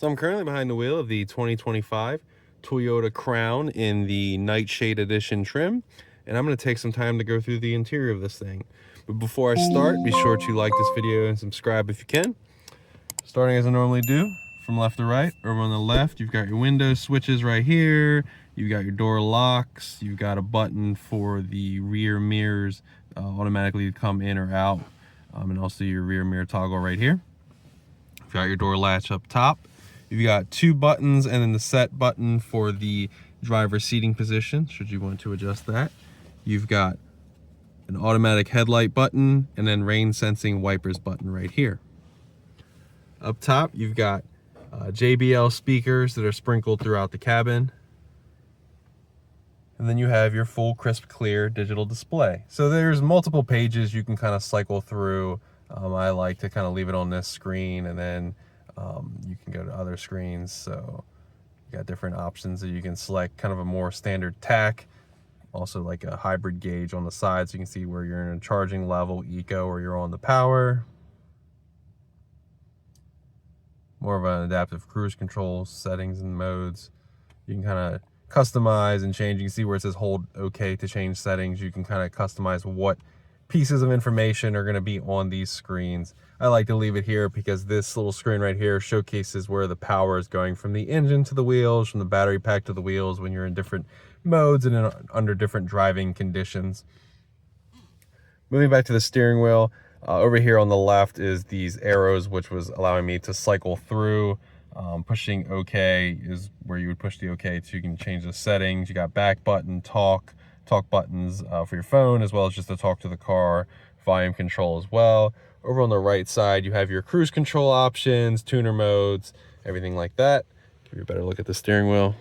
So I'm currently behind the wheel of the 2025 Toyota Crown in the Nightshade Edition trim, and I'm going to take some time to go through the interior of this thing. But before I start, be sure to like this video and subscribe if you can. Starting as I normally do, from left to right. Over on the left, you've got your window switches right here. You've got your door locks. You've got a button for the rear mirrors automatically come in or out, and also your rear mirror toggle right here. You've got your door latch up top. You've got two buttons and then the set button for the driver seating position, should you want to adjust that. You've got an automatic headlight button and then rain sensing wipers button right here. Up top, you've got JBL speakers that are sprinkled throughout the cabin. And then you have your full crisp clear digital display. So there's multiple pages you can kind of cycle through. I like to kind of leave it on this screen, and then you can go to other screens. So you got different options that you can select, kind of a more standard tack, also like a hybrid gauge on the side, so you can see where you're in a charging level, eco, or you're on the power. More of an adaptive cruise control, settings and modes. You can kind of customize and change. You can see where it says hold OK to change settings. You can kind of customize what pieces of information are going to be on these screens. I like to leave it here because this little screen right here showcases where the power is going from the engine to the wheels, from the battery pack to the wheels when you're in different modes and under different driving conditions. Moving back to the steering wheel, over here on the left is these arrows, which was allowing me to cycle through. Pushing OK is where you would push the OK so you can change the settings. You got back button, talk buttons for your phone, as well as just to talk to the car, volume control as well. Over on the right side, you have your cruise control options, tuner modes, everything like that. Give you a better look at the steering wheel.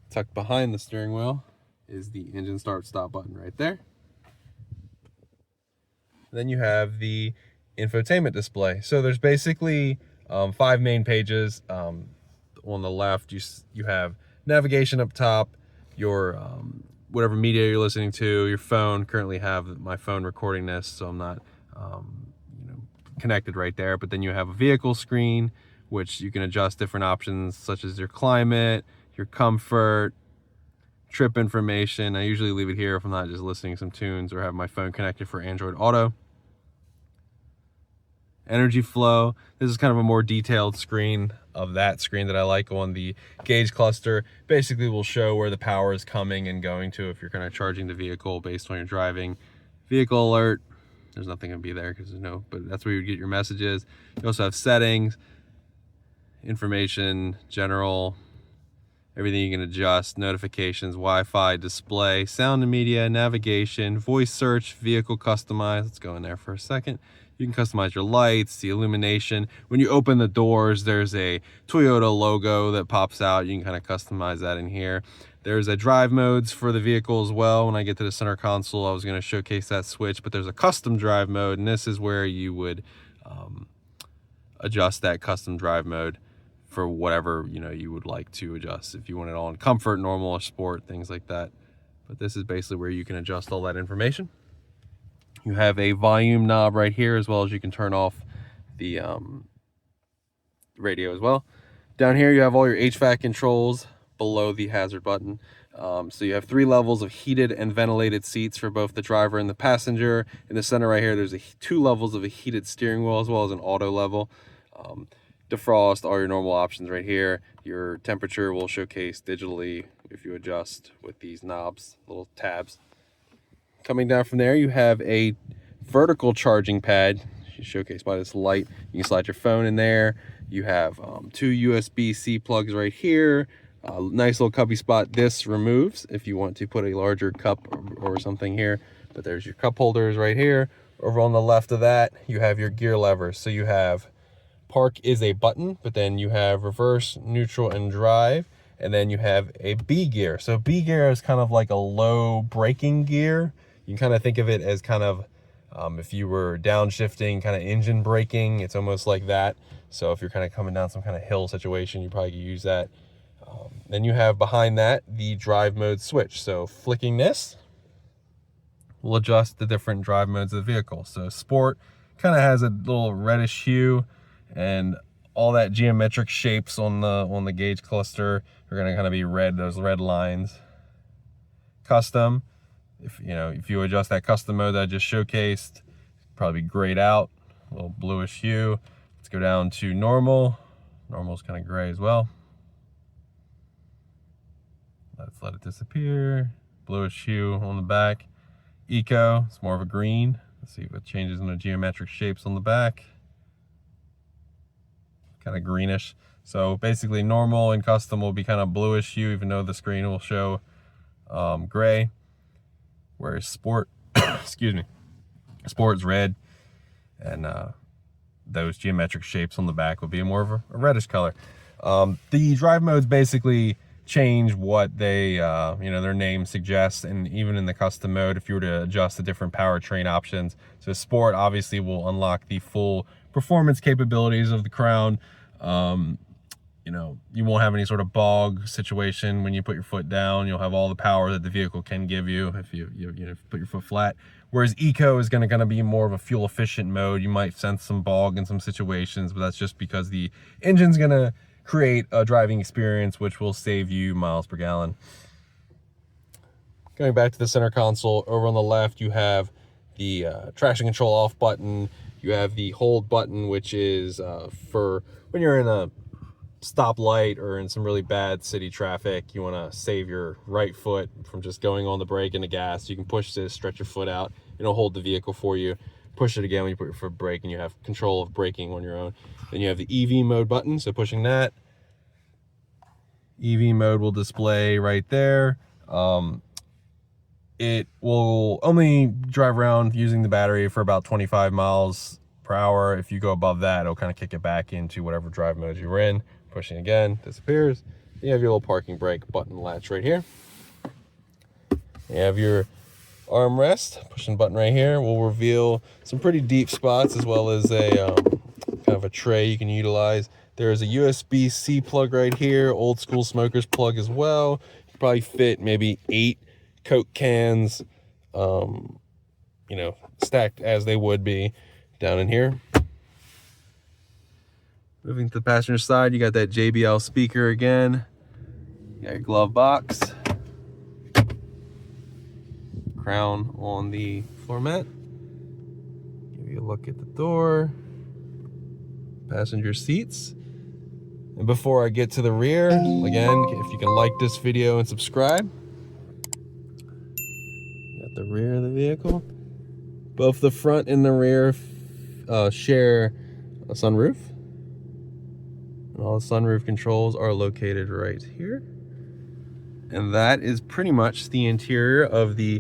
Tucked behind the steering wheel is the engine start stop button right there. Then you have the infotainment display. So there's basically 5 main pages. On the left, you have navigation up top, your whatever media you're listening to, your phone. Currently have my phone recording this, so I'm not connected right there. But then you have a vehicle screen, which you can adjust different options such as your climate, your comfort, trip information. I usually leave it here if I'm not just listening to some tunes or have my phone connected for Android Auto. Energy flow. This is kind of a more detailed screen of that screen that I like on the gauge cluster. Basically will show where the power is coming and going to if you're kind of charging the vehicle based on your driving. Vehicle alert. There's nothing going to be there because there's no, but that's where you get your messages. You also have settings, information, general, everything you can adjust, notifications, Wi-Fi, display, sound and media, navigation, voice search, vehicle customize. Let's go in there for a second. You can customize your lights, the illumination. When you open the doors, there's a Toyota logo that pops out. You can kind of customize that in here. There's a drive modes for the vehicle as well. When I get to the center console, I was going to showcase that switch, but there's a custom drive mode, and this is where you would adjust that custom drive mode for whatever you would like to adjust. If you want it on comfort, normal, or sport, things like that. But this is basically where you can adjust all that information. You have a volume knob right here, as well as you can turn off the radio as well. Down here you have all your HVAC controls below the hazard button. So you have 3 levels of heated and ventilated seats for both the driver and the passenger. In the center right here, there's 2 levels of a heated steering wheel, as well as an auto level. Defrost, all your normal options right here. Your temperature will showcase digitally if you adjust with these knobs, little tabs. Coming down from there, you have a vertical charging pad showcased by this light. You can slide your phone in there. You have 2 USB-C plugs right here. Nice little cubby spot. This removes if you want to put a larger cup or something here. But there's your cup holders right here. Over on the left of that, you have your gear levers. So you have park is a button, but then you have reverse, neutral, and drive. And then you have a B gear. So B gear is kind of like a low braking gear. You can kind of think of it as kind of if you were downshifting, kind of engine braking, it's almost like that. So if you're kind of coming down some kind of hill situation, you probably could use that. Then you have behind that the drive mode switch. So flicking this will adjust the different drive modes of the vehicle. So sport kind of has a little reddish hue, and all that geometric shapes on the gauge cluster are going to kind of be red, those red lines. Custom, if you adjust that custom mode that I just showcased, probably grayed out, a little bluish hue. Let's go down to normal. Normal's kind of gray as well. Let's let it disappear. Bluish hue on the back. Eco, it's more of a green. Let's see if it changes in the geometric shapes on the back. Kind of greenish. So basically normal and custom will be kind of bluish hue, even though the screen will show gray. Whereas sport, excuse me, sport's red, and those geometric shapes on the back will be more of a reddish color. The drive modes basically change what they, their name suggests, and even in the custom mode, if you were to adjust the different powertrain options. So sport obviously will unlock the full performance capabilities of the Crown. You won't have any sort of bog situation when you put your foot down. You'll have all the power that the vehicle can give you if you put your foot flat. Whereas eco is going to be more of a fuel efficient mode. You might sense some bog in some situations, but that's just because the engine's going to create a driving experience which will save you miles per gallon. Going back to the center console, over on the left you have the traction control off button. You have the hold button, which is for when you're in a stoplight or in some really bad city traffic, you want to save your right foot from just going on the brake and the gas. You can push this, stretch your foot out, it'll hold the vehicle for you. Push it again when you put your foot brake, and you have control of braking on your own. Then you have the EV mode button, so pushing that, EV mode will display right there. It will only drive around using the battery for about 25 miles per hour. If you go above that, it'll kind of kick it back into whatever drive mode you were in. Pushing again, disappears. You have your little parking brake button latch right here. You have your armrest. Pushing button right here will reveal some pretty deep spots, as well as a kind of a tray you can utilize. There is a USB-C plug right here, old school smoker's plug as well. You could probably fit maybe 8 Coke cans, stacked as they would be down in here. Moving to the passenger side, you got that JBL speaker again. You got your glove box. Crown on the floor mat. Give you a look at the door. Passenger seats. And before I get to the rear, again, if you can like this video and subscribe. Got the rear of the vehicle. Both the front and the rear share a sunroof. And all the sunroof controls are located right here. And that is pretty much the interior of the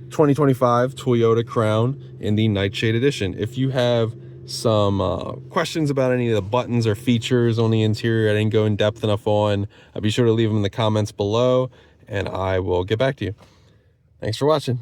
2025 Toyota Crown in the Nightshade Edition. If you have some questions about any of the buttons or features on the interior I didn't go in depth enough on, be sure to leave them in the comments below, and I will get back to you. Thanks for watching.